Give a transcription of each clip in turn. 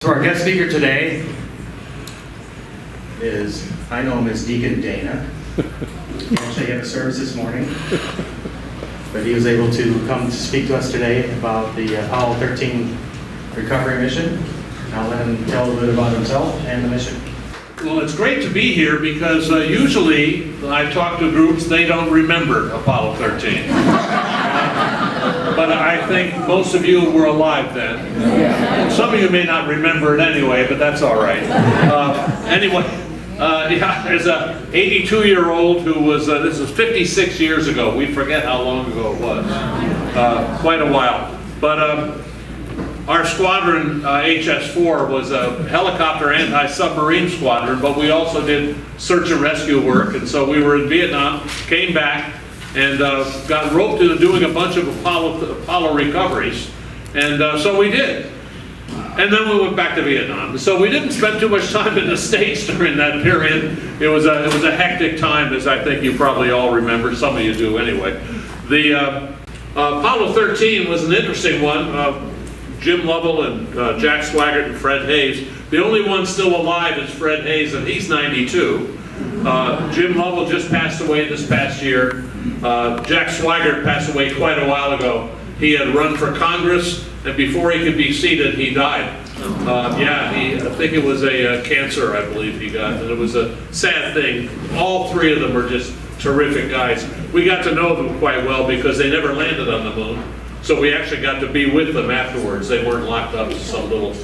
So our guest speaker today is, I know him as Deacon Dana. He actually had a service this morning, but he was able to come to speak to us today about the Apollo 13 recovery mission. I'll let him tell a little bit about himself and the mission. Well, it's great to be here because usually I talk to groups, they don't remember Apollo 13. But I think most of you were alive then. Some of you may not remember it anyway, but that's all right. Yeah, there's a 82-year-old who was, this is 56 years ago. We forget how long ago it was. Quite a while. But our squadron, HS-4, was a helicopter anti-submarine squadron, but we also did search and rescue work. And so we were in Vietnam, came back, and got roped into doing a bunch of Apollo recoveries. And so we did. And then we went back to Vietnam. So we didn't spend too much time in the States during that period. It was a hectic time, as I think you probably all remember. Some of you do anyway. The Apollo 13 was an interesting one. Jim Lovell and Jack Swigert and Fred Hayes. The only one still alive is Fred Hayes, and he's 92. Jim Lovell just passed away this past year. Jack Swigert passed away quite a while ago. He had run for Congress, and before he could be seated, he died. I think it was a cancer, I believe he got, and it was a sad thing. All three of them are just terrific guys. We got to know them quite well because they never landed on the moon, so we actually got to be with them afterwards. They weren't locked up in some little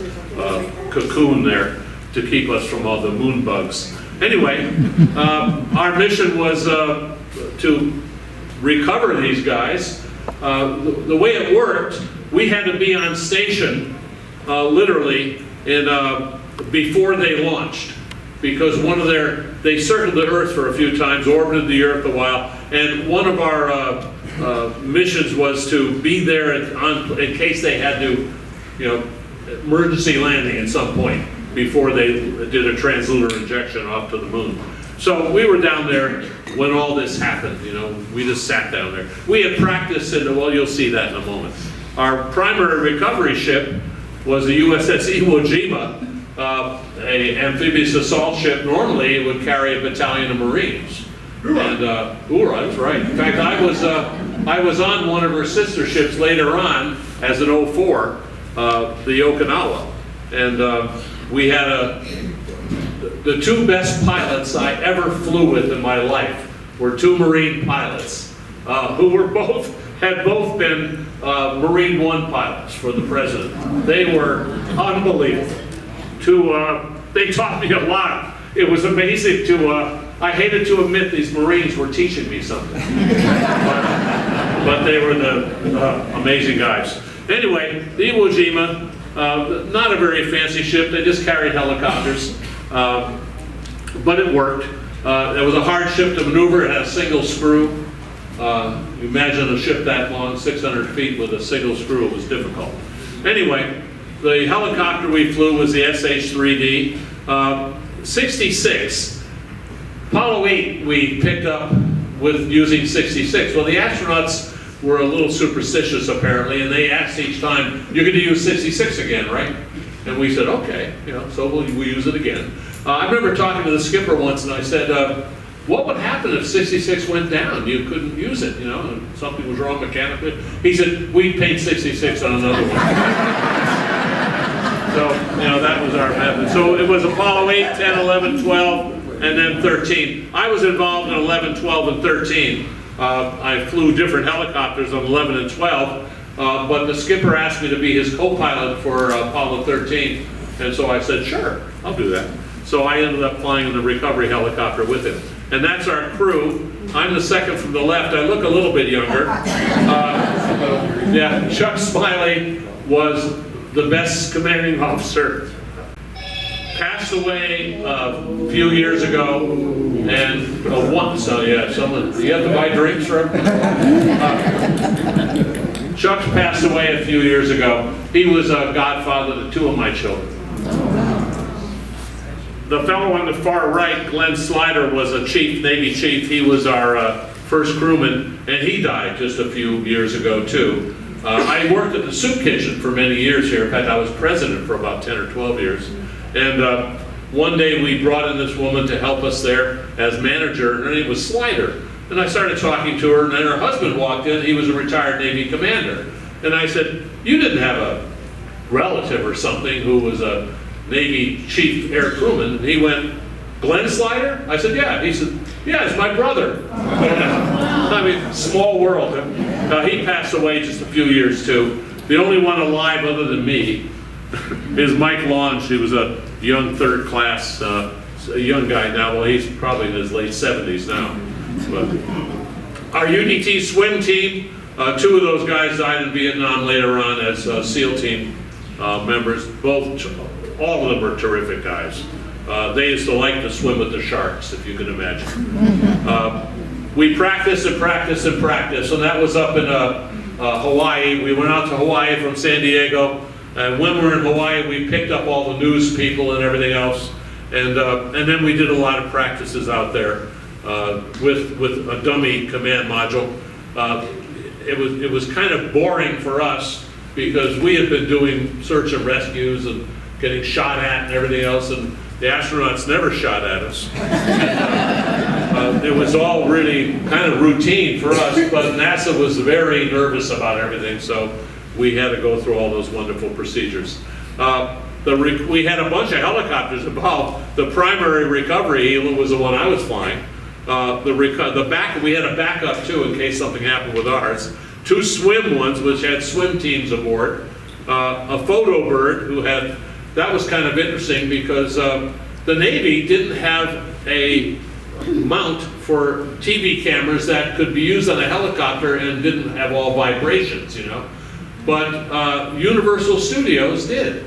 cocoon there to keep us from all the moon bugs. Anyway, our mission was to recover these guys. The way it worked, we had to be on station literally before they launched, because they circled the Earth for a few times, orbited the Earth a while, and one of our missions was to be there in case they had to, emergency landing at some point before they did a translunar injection off to the moon. So we were down there when all this happened, we just sat down there. We had practiced, well, you'll see that in a moment. Our primary recovery ship was the USS Iwo Jima, an amphibious assault ship. Normally it would carry a battalion of Marines. And, that's right. In fact, I was on one of her sister ships later on as an 04, the Okinawa. And we had the two best pilots I ever flew with in my life were two Marine pilots who had both been Marine One pilots for the president. They were unbelievable. They taught me a lot. It was amazing I hated to admit these Marines were teaching me something. but they were the amazing guys. Anyway, the Iwo Jima, not a very fancy ship. They just carried helicopters. But it worked. It was a hard ship to maneuver. It had a single screw. You imagine a ship that long, 600 feet with a single screw. It was difficult. Anyway, the helicopter we flew was the SH-3D. 66. Apollo 8 we picked up with using 66. Well, the astronauts were a little superstitious apparently, and they asked each time, "You're going to use 66 again, right?" And we said, "Okay, so we'll use it again." I remember talking to the skipper once, and I said, "What would happen if 66 went down? You couldn't use it, and something was wrong mechanically." He said, "We'd paint 66 on another one." So, that was our method. So it was Apollo 8, 10, 11, 12, and then 13. I was involved in 11, 12, and 13. I flew different helicopters on 11 and 12, but the skipper asked me to be his co-pilot for Apollo 13, and so I said, "Sure, I'll do that." So I ended up flying in the recovery helicopter with him. And that's our crew. I'm the second from the left. I look a little bit younger. Chuck Smiley was the best commanding officer. Passed away a few years ago, and someone, you have to buy drinks for him? Chuck passed away a few years ago. He was a godfather to two of my children. The fellow on the far right, Glenn Slider, was a chief, Navy chief. He was our first crewman, and he died just a few years ago too. I worked at the soup kitchen for many years here. In fact, I was president for about 10 or 12 years. And one day we brought in this woman to help us there as manager, and her name was Slider. And I started talking to her, and then her husband walked in. He was a retired Navy commander. And I said, you didn't have a relative or something who was a Navy chief air crewman? And he went, Glenn Slider? I said, yeah. He said, yeah, it's my brother. I mean, small world. He passed away just a few years too. The only one alive other than me is Mike Launch. He was a young third class, a young guy now. Well, he's probably in his late 70s now. But our UDT swim team, two of those guys died in Vietnam later on as SEAL team members. All of them are terrific guys. They used to like to swim with the sharks, if you can imagine. We practiced and practiced and practiced, and that was up in Hawaii. We went out to Hawaii from San Diego, and when we were in Hawaii, we picked up all the news people and everything else, and then we did a lot of practices out there with a dummy command module. It was kind of boring for us because we had been doing search and rescues and getting shot at and everything else, and the astronauts never shot at us. It was all really kind of routine for us, but NASA was very nervous about everything, so we had to go through all those wonderful procedures. We had a bunch of helicopters involved. The primary recovery was the one I was flying. We had a backup too in case something happened with ours. Two swim ones, which had swim teams aboard. A photo bird that was kind of interesting because the Navy didn't have a mount for TV cameras that could be used on a helicopter and didn't have all vibrations, you know. But Universal Studios did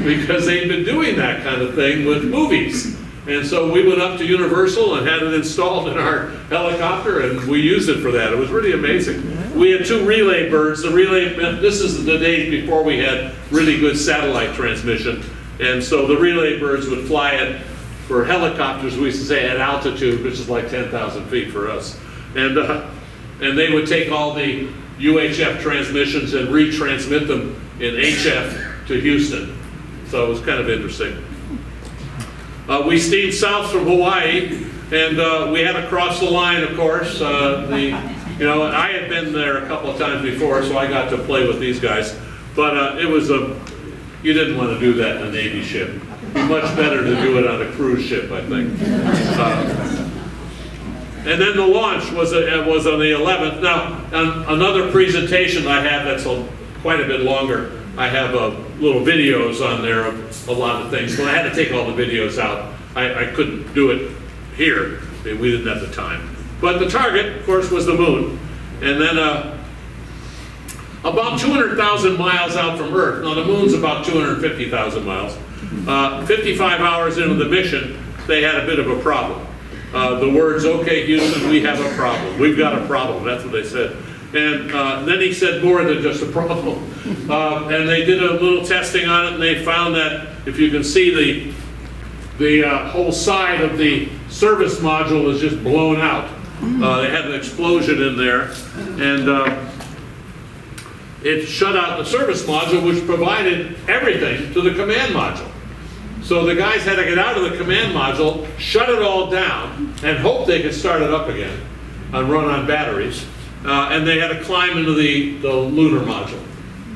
because they'd been doing that kind of thing with movies. And so we went up to Universal and had it installed in our helicopter, and we used it for that. It was really amazing. We had two relay birds. This is the days before we had really good satellite transmission. And so the relay birds would fly it for helicopters, we used to say at altitude, which is like 10,000 feet for us. And they would take all the UHF transmissions and retransmit them in HF to Houston. So it was kind of interesting. We steamed south from Hawaii, and we had to cross the line, of course. I had been there a couple of times before, so I got to play with these guys. But you didn't want to do that in a Navy ship. It'd be much better to do it on a cruise ship, I think. And then the launch was on the 11th. Now, another presentation I have that's quite a bit longer. I have little videos on there of a lot of things. But I had to take all the videos out. I couldn't do it here. We didn't have the time. But the target, of course, was the moon. And then about 200,000 miles out from Earth. Now, the moon's about 250,000 miles. 55 hours into the mission, they had a bit of a problem. The words, okay, Houston, we have a problem. We've got a problem. That's what they said. And then he said more than just a problem. And they did a little testing on it, and they found that if you can see the whole side of the service module is just blown out. They had an explosion in there, and it shut out the service module, which provided everything to the command module. So the guys had to get out of the command module, shut it all down, and hope they could start it up again and run on batteries. And they had to climb into the lunar module.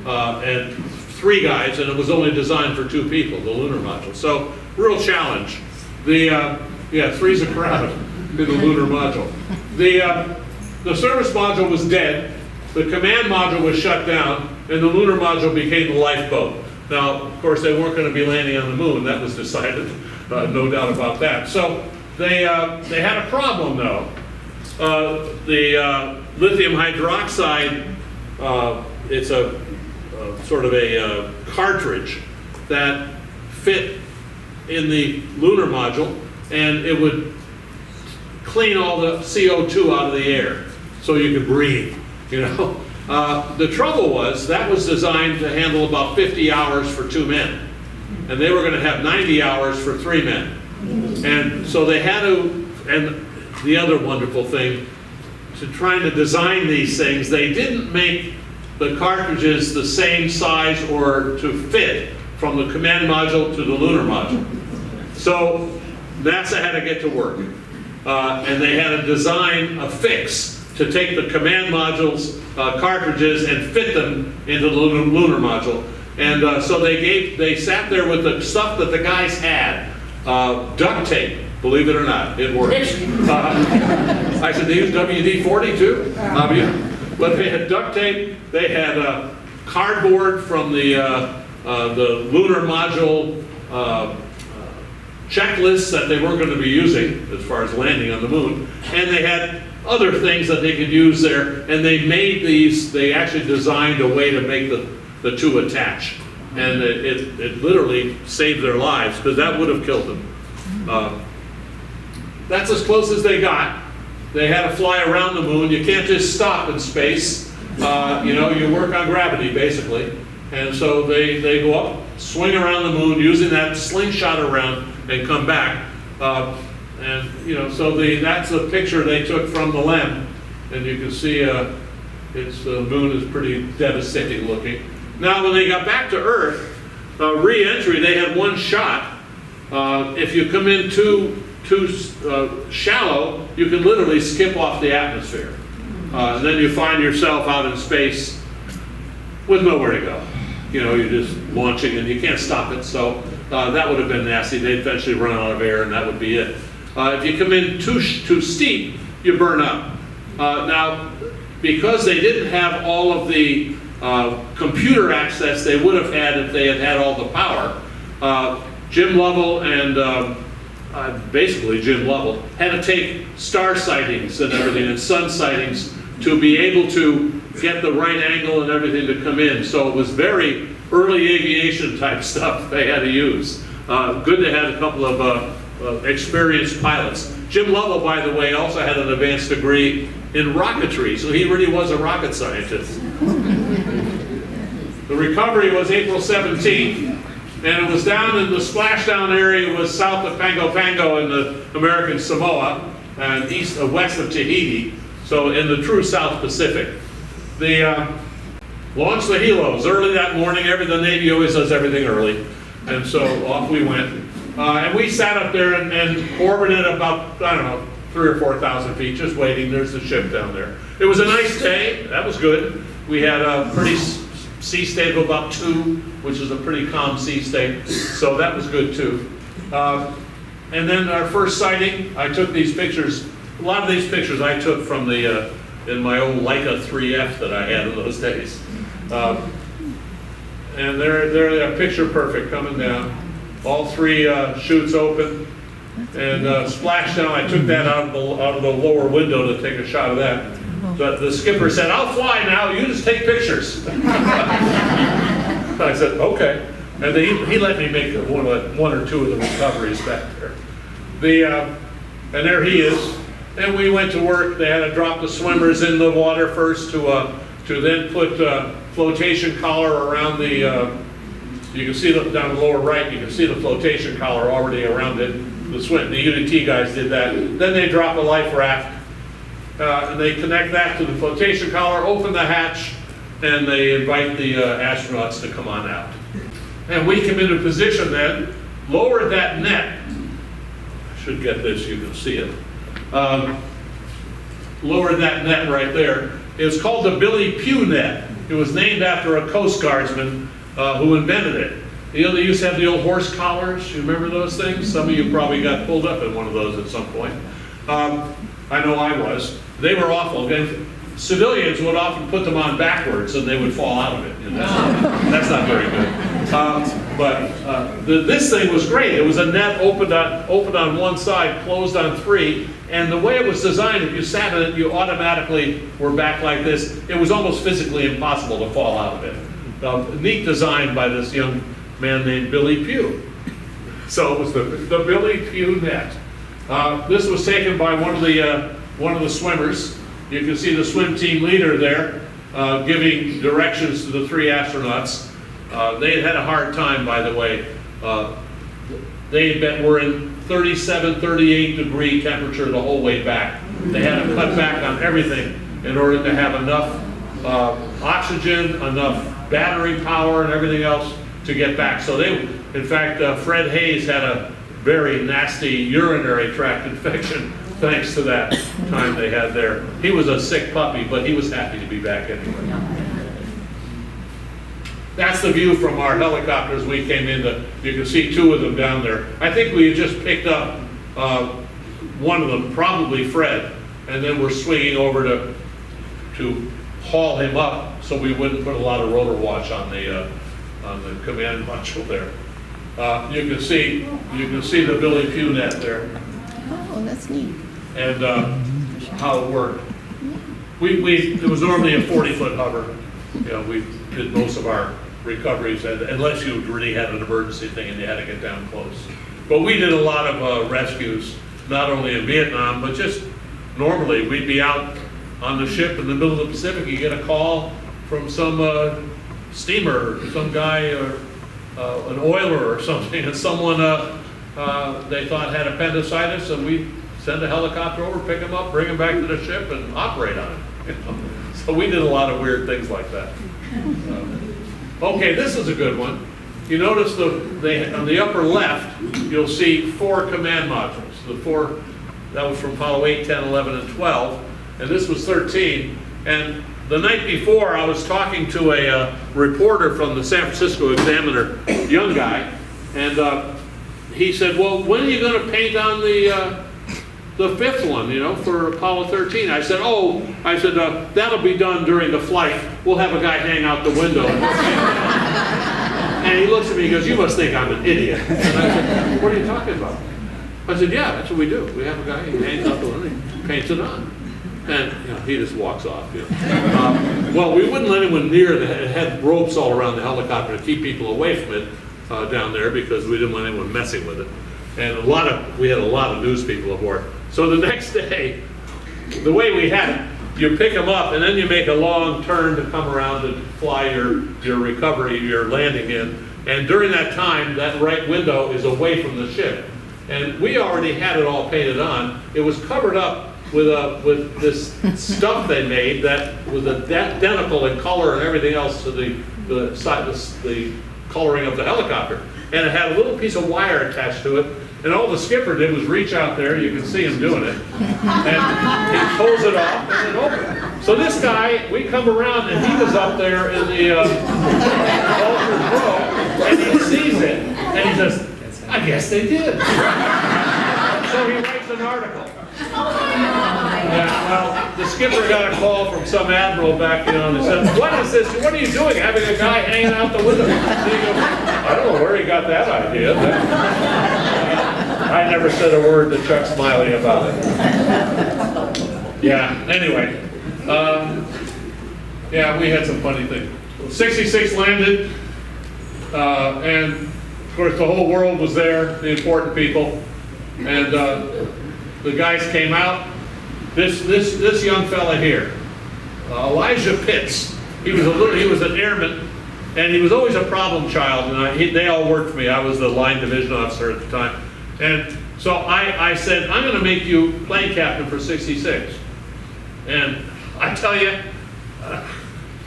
And 3 guys, and it was only designed for 2 people, the lunar module. So, real challenge. 3's a crowd in the lunar module. The service module was dead, the command module was shut down, and the lunar module became the lifeboat. Now, of course, they weren't going to be landing on the moon. That was decided, no doubt about that. So, they had a problem, though. The lithium hydroxide, it's a sort of a cartridge that fit in the lunar module, and it would clean all the CO2 out of the air so you could breathe, you know. The trouble was that was designed to handle about 50 hours for 2 men, and they were going to have 90 hours for 3 men. And so they had to, and the other wonderful thing, to trying to design these things, they didn't make the cartridges the same size or to fit from the command module to the lunar module. So NASA had to get to work. And they had to design a fix to take the command module's cartridges and fit them into the lunar module. And so they sat there with the stuff that the guys had, duct tape. Believe it or not, it works. I said, they use WD-40 too? But they had duct tape, they had cardboard from the lunar module checklists that they weren't going to be using as far as landing on the moon, and they had other things that they could use there, and they made these, they actually designed a way to make the two attach. And it literally saved their lives, because that would have killed them. That's as close as they got. They had to fly around the moon. You can't just stop in space. You know, you work on gravity, basically. And so they go up, swing around the moon, using that slingshot around, and come back. And, you know, so that's a picture they took from the LEM. And you can see the moon is pretty devastating looking. Now, when they got back to Earth, re-entry, they had one shot. If you come in too shallow, you can literally skip off the atmosphere. And then you find yourself out in space with nowhere to go. You know, you're just launching and you can't stop it. So that would have been nasty. They'd eventually run out of air and that would be it. If you come in too steep, you burn up. Now, because they didn't have all of the computer access they would have had if they had had all the power, Jim Lovell and basically Jim Lovell had to take star sightings and everything and sun sightings to be able to get the right angle and everything to come in. So it was very early aviation type stuff they had to use. Good to have a couple of experienced pilots. Jim Lovell, by the way, also had an advanced degree in rocketry, so he really was a rocket scientist. The recovery was April 17th. And it was down in the splashdown area, was south of Pago Pago in the American Samoa, and west of Tahiti, so in the true South Pacific. They launched the helos early that morning. The Navy always does everything early. And so off we went. And we sat up there and orbited about, I don't know, 3,000 or 4,000 feet, just waiting. There's the ship down there. It was a nice day. That was good. We had a pretty sea state of about 2, which is a pretty calm sea state, so that was good too. And then our first sighting, I took these pictures. A lot of these pictures I took from the in my old Leica 3F that I had in those days. And they're picture perfect coming down. All 3 chutes open and splashdown. I took that out of the lower window to take a shot of that. But the skipper said, "I'll fly now, you just take pictures." I said, "Okay." And he let me make one or two of the recoveries back there. And there he is. And we went to work. They had to drop the swimmers in the water first to then put flotation collar around the, you can see down the lower right, you can see the flotation collar already around it. The UDT guys did that. Then they drop a life raft. And they connect that to the flotation collar, open the hatch, and they invite the astronauts to come on out. And we come into position then, lowered that net. I should get this, you can see it. Lowered that net right there. It was called the Billy Pugh net. It was named after a Coast Guardsman who invented it. You know, they used to have the old horse collars. You remember those things? Some of you probably got pulled up in one of those at some point. I know I was. They were awful. And civilians would often put them on backwards and they would fall out of it. You know? That's not very good. This thing was great. It was a net opened on one side, closed on 3. And the way it was designed, if you sat in it, you automatically were back like this. It was almost physically impossible to fall out of it. Neat design by this young man named Billy Pugh. So it was the Billy Pugh net. This was taken by one of the swimmers. You can see the swim team leader there giving directions to the 3 astronauts. They had a hard time, by the way. They were in 37, 38 degree temperature the whole way back. They had to cut back on everything in order to have enough oxygen, enough battery power and everything else to get back. So they, in fact, Fred Hayes had a very nasty urinary tract infection thanks to that time they had there. He was a sick puppy, but he was happy to be back anyway. That's the view from our helicopters. We came in, you can see two of them down there. I think we just picked up one of them, probably Fred, and then we're swinging over to haul him up so we wouldn't put a lot of rotor wash on the command module there. You can see the Billy Pugh net there. Oh, that's neat. And how it worked. It was normally a 40-foot hover. You know, we did most of our recoveries, unless you really had an emergency thing and you had to get down close. But we did a lot of rescues, not only in Vietnam, but just normally. We'd be out on the ship in the middle of the Pacific. You get a call from some steamer, some guy, or an oiler or something, and someone they thought had appendicitis, and we send a helicopter over, pick them up, bring them back to the ship, and operate on it. So we did a lot of weird things like that. Okay, this is a good one. You notice on the upper left, you'll see 4 command modules. The 4, that was from Apollo 8, 10, 11, and 12, and this was 13. And the night before, I was talking to a reporter from the San Francisco Examiner, young guy, and he said, well, when are you going to paint on the 5th one, you know, for Apollo 13? I said, that'll be done during the flight. We'll have a guy hang out the window. And he looks at me and goes, you must think I'm an idiot. And I said, what are you talking about? I said, yeah, that's what we do. We have a guy, he hangs out the window, he paints it on. And you know, he just walks off. You know. Well, we wouldn't let anyone near it had ropes all around the helicopter to keep people away from it down there, because we didn't want anyone messing with it. And we had a lot of news people aboard. So the next day, the way we had it, you pick them up and then you make a long turn to come around and fly your recovery, your landing in. And during that time, that right window is away from the ship. And we already had it all painted on. It was covered up with this stuff they made that was identical in color and everything else to the coloring of the helicopter. And it had a little piece of wire attached to it. And all the skipper did was reach out there, you can see him doing it, and he pulls it off and it opens. So this guy, we come around and he was up there in the vulture row, and he sees it, and he says, I guess they did. So he writes an article. Yeah, well, the skipper got a call from some admiral back, you know, and said, what is this? What are you doing, having a guy hanging out the window? And he goes, I don't know where he got that idea. I never said a word to Chuck Smiley about it. Yeah, anyway. Yeah, we had some funny things. 66 landed, and of course the whole world was there, the important people. And the guys came out. This young fella here, Elijah Pitts, he was an airman, and he was always a problem child, and they all worked for me. I was the line division officer at the time. And so I said, I'm going to make you plane captain for 66. And I tell you,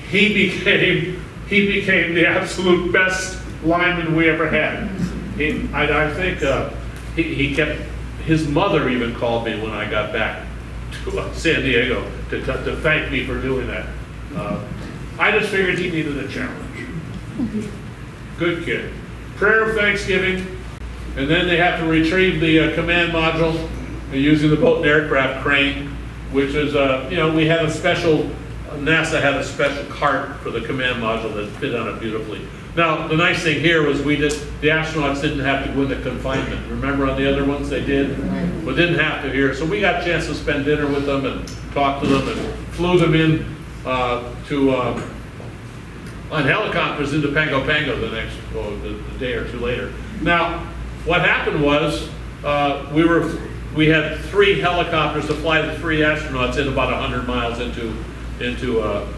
he became the absolute best lineman we ever had. I think he kept, his mother even called me when I got back to San Diego to thank me for doing that. I just figured he needed a challenge. Good kid. Prayer of Thanksgiving. And then they have to retrieve the command module using the boat and aircraft crane, which is, you know, we had a special, NASA had a special cart for the command module that fit on it beautifully. Now, the nice thing here was the astronauts didn't have to go into confinement. Remember on the other ones they did? But didn't have to here. So we got a chance to spend dinner with them and talk to them and flew them in on helicopters into Pango Pango the day or two later. Now, what happened was we had 3 helicopters to fly the 3 astronauts in about 100 miles into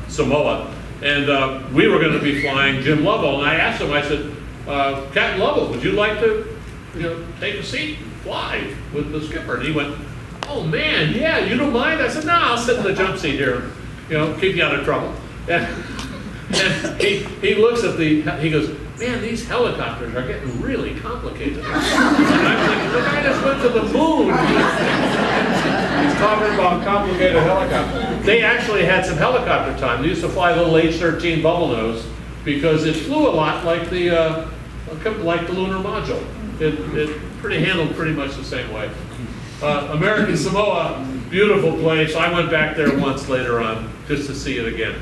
Samoa, and we were going to be flying Jim Lovell. And I asked him, I said, Captain Lovell, would you like to, you know, take a seat and fly with the skipper? And he went, oh man, yeah, you don't mind? I said, no, I'll sit in the jump seat here, you know, keep you out of trouble. And he looks at he goes, man, these helicopters are getting really complicated. And I'm thinking, the guy just went to the moon. He's talking about complicated helicopters. They actually had some helicopter time. They used to fly little H-13 bubble nose because it flew a lot like the lunar module. It handled pretty much the same way. American Samoa, beautiful place. I went back there once later on just to see it again.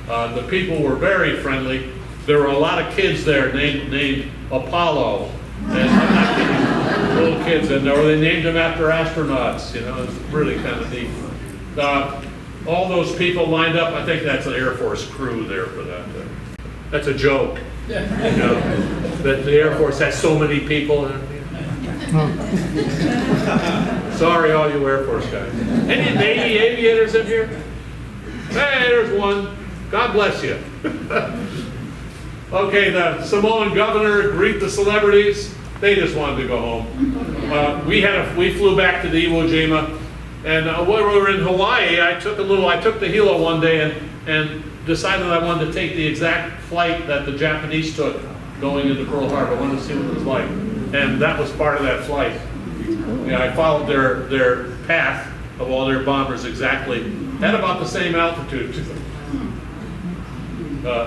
The people were very friendly. There were a lot of kids there named Apollo. And I'm not kidding, little kids in there. They named them after astronauts. You know, it's really kind of neat. All those people lined up. I think that's an Air Force crew there for that. That's a joke. You know, that the Air Force has so many people. Sorry, all you Air Force guys. Any Navy aviators in here? Hey, there's one. God bless you. Okay, the Samoan governor greet the celebrities. They just wanted to go home. We flew back to the Iwo Jima, and when we were in Hawaii, I took the Hilo one day and decided I wanted to take the exact flight that the Japanese took going into Pearl Harbor. I wanted to see what it was like, and that was part of that flight. Yeah, I followed their path of all their bombers exactly at about the same altitude.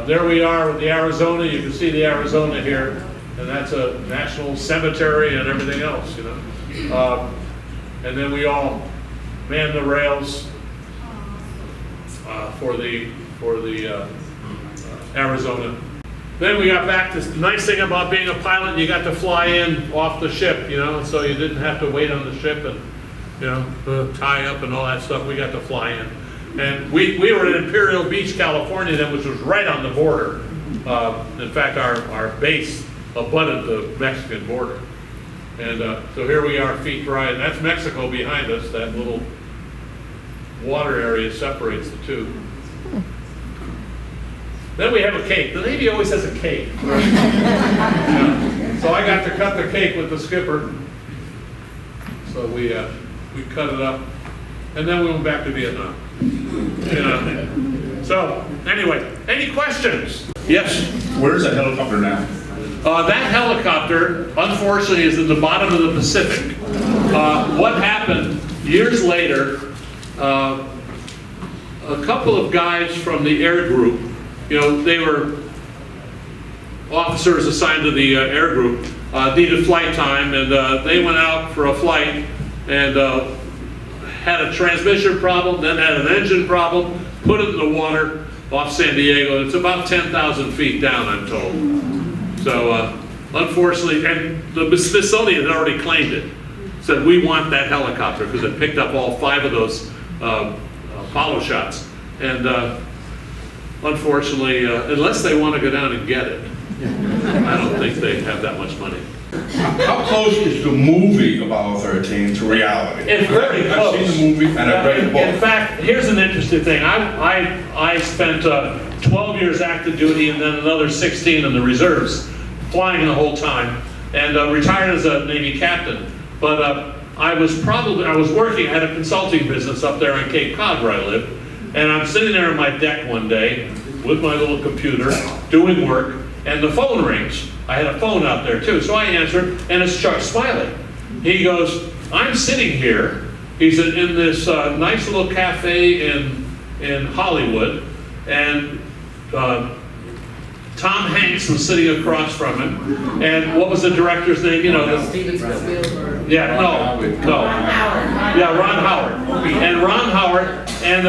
There we are with the Arizona. You can see the Arizona here, and that's a national cemetery and everything else, you know. And then we all manned the rails for the Arizona. Then we got back to the nice thing about being a pilot, you got to fly in off the ship, you know, so you didn't have to wait on the ship and, you know, tie up and all that stuff. We got to fly in. And we were in Imperial Beach, California then, which was right on the border. In fact, our base abutted the Mexican border. And so here we are, feet dry, and that's Mexico behind us. That little water area separates the two. Then we have a cake. The Navy always has a cake. Right? Yeah. So I got to cut the cake with the skipper. So we cut it up, and then we went back to Vietnam. You know. So anyway, any questions? Yes. Where is that helicopter now? That helicopter, unfortunately, is in the bottom of the Pacific. What happened years later? A couple of guys from the air group, you know, they were officers assigned to the air group, needed flight time, and they went out for a flight and had a transmission problem, then had an engine problem, put it in the water off San Diego. It's about 10,000 feet down, I'm told. So unfortunately, and the Smithsonian had already claimed it, said we want that helicopter because it picked up all 5 of those Apollo shots. And unfortunately, unless they want to go down and get it, I don't think they have that much money. How close is the movie Apollo 13 to reality? It's very close. I've seen the movie and I've read the book. In fact, here's an interesting thing. I spent 12 years active duty and then another 16 in the reserves, flying the whole time, and retired as a Navy captain. But I was working, I had a consulting business up there on Cape Cod where I live, and I'm sitting there on my deck one day with my little computer doing work, and the phone rings. I had a phone out there too, so I answered, and it's Chuck Smiley. He goes, I'm sitting here, he's in this nice little cafe in Hollywood, and Tom Hanks was sitting across from him, and what was the director's name? You know, Steven Spielberg. yeah, no. Yeah, Ron Howard. And Ron Howard, and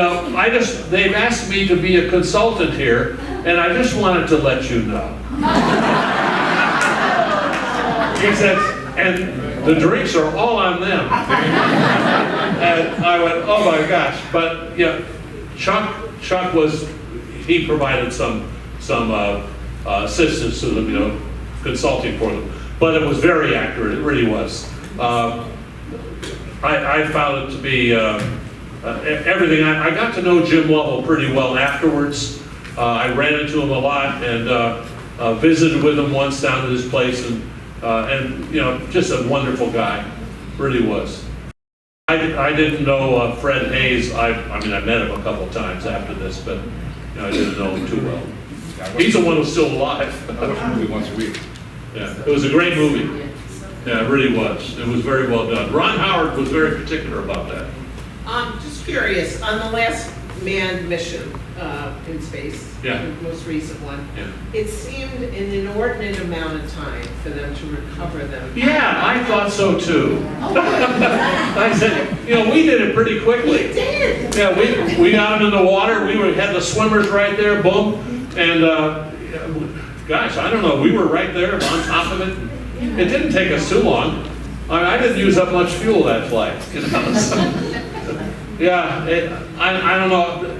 they've asked me to be a consultant here, and I just wanted to let you know. He said, and the drinks are all on them. And I went, oh my gosh. But yeah, Chuck he provided some assistance to them, you know, consulting for them. But it was very accurate, it really was. I found it to be everything. I got to know Jim Lovell pretty well afterwards. I ran into him a lot and visited with him once down at his place, and you know, just a wonderful guy, really was. I didn't know Fred Hayes. I mean, I met him a couple times after this, but I didn't know him too well. He's the one who's still alive. I watch a movie once a week. Yeah, it was a great movie. Yeah, it really was. It was very well done. Ron Howard was very particular about that. Just curious, on the last manned mission in space, Yeah. the most recent one, Yeah. it seemed an inordinate amount of time for them to recover them. Yeah, I thought so too. Oh, I said, we did it pretty quickly. we did. Yeah, we got them in the water. Had the swimmers right there, boom. And gosh, I don't know. We were right there on top of it. It didn't take us too long. I didn't use up much fuel that flight. So, yeah, I don't know.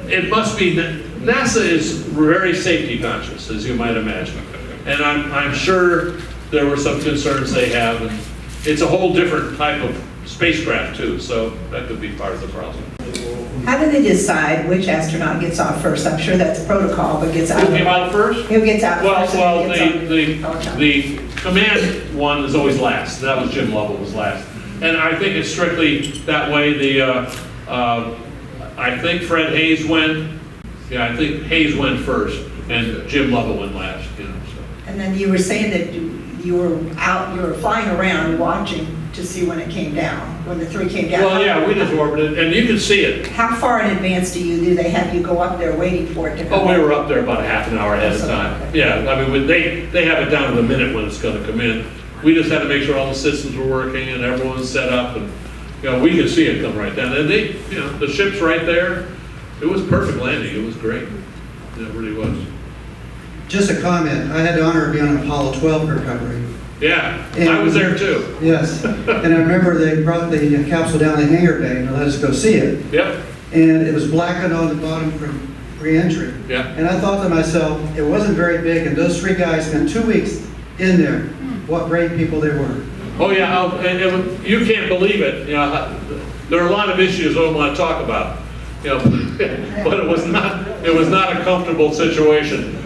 It must be that NASA is very safety conscious, as you might imagine. And I'm sure there were some concerns they have. And it's a whole different type of spacecraft too, so that could be part of the problem. How do they decide which astronaut gets off first? I'm sure that's protocol, but gets out. Who came out first? Who gets out first? Well, and who gets on the command one is always last. That was Jim Lovell was last. And I think it's strictly that way. I think Fred Hayes went. Yeah, I think Hayes went first, and Jim Lovell went last. So. And then you were saying that you were flying around watching to see when it came down, when the three came down. Well, yeah, we just orbited, and you can see it. How far in advance do they have you go up there waiting for it to come? Oh, we were up there about a half an hour ahead of time. Yeah, I mean, they have it down to the minute when it's going to come in. We just had to make sure all the systems were working and everyone's set up, and we could see it come right down. And the ship's right there. It was perfect landing. It was great. It really was. Just a comment. I had the honor of being on Apollo 12 recovery. Yeah, I was there too. Yes. And I remember they brought the capsule down the hangar bay and let us go see it. Yep. And it was blackened on the bottom from re-entry. Yeah. And I thought to myself, it wasn't very big, and those three guys spent 2 weeks in there. What great people they were. Oh yeah, and you can't believe it. There are a lot of issues I don't want to talk about. But it was not a comfortable situation.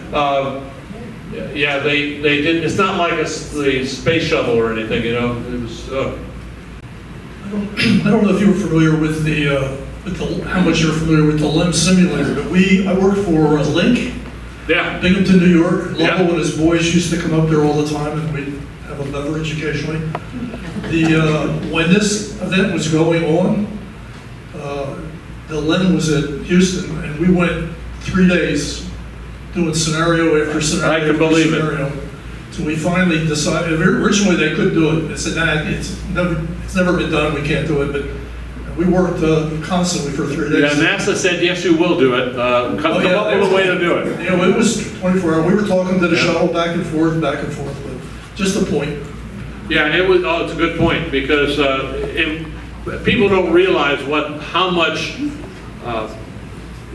Yeah, they did. It's not like the space shuttle or anything. It was. I don't know if you were familiar with how much you're familiar with the LEM simulator, but I work for Link, Yeah. Binghamton, New York. Yeah. Lovell and his boys used to come up there all the time, and we'd have a beverage occasionally. When this event was going on, the LEM was at Houston, and we went 3 days doing scenario after scenario. I can after believe it. scenario. So we finally decided. Originally, they couldn't do it. They said, "Nah, it's never been done. We can't do it." But we worked constantly for 3 days. Yeah, NASA said yes, you will do it. Come up with a way to do it. It was 24 hours. We were talking to the shuttle back and forth, but just a point. Yeah, it was. Oh, it's a good point because people don't realize how much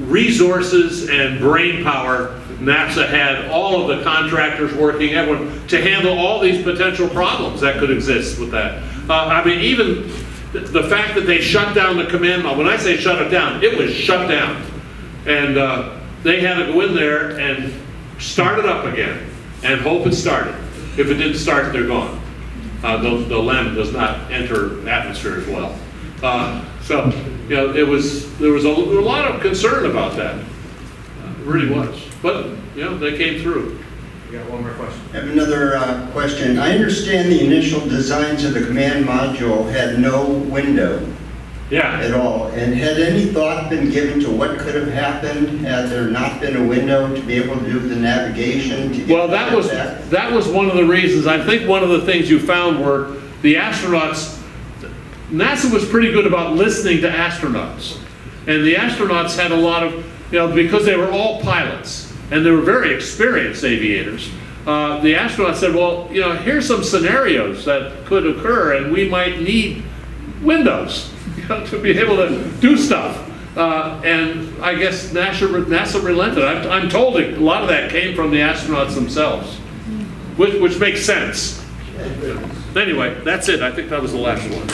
resources and brain power NASA had, all of the contractors working, everyone, to handle all these potential problems that could exist with that. I mean, even the fact that they shut down the command module, when I say shut it down, it was shut down. And they had to go in there and start it up again and hope it started. If it didn't start, they're gone. The LEM does not enter atmosphere as well. So, there was a lot of concern about that. It really was. But, they came through. We got one more question. I have another question. I understand the initial designs of the command module had no window Yeah. at all. And had any thought been given to what could have happened had there not been a window to be able to do the navigation? To get Well, that was one of the reasons. I think one of the things you found were the astronauts. NASA was pretty good about listening to astronauts, and the astronauts had a lot of, because they were all pilots and they were very experienced aviators. The astronauts said, "Well, here's some scenarios that could occur, and we might need windows to be able to do stuff." And I guess NASA relented. I'm told a lot of that came from the astronauts themselves, which makes sense. Anyway, that's it. I think that was the last one.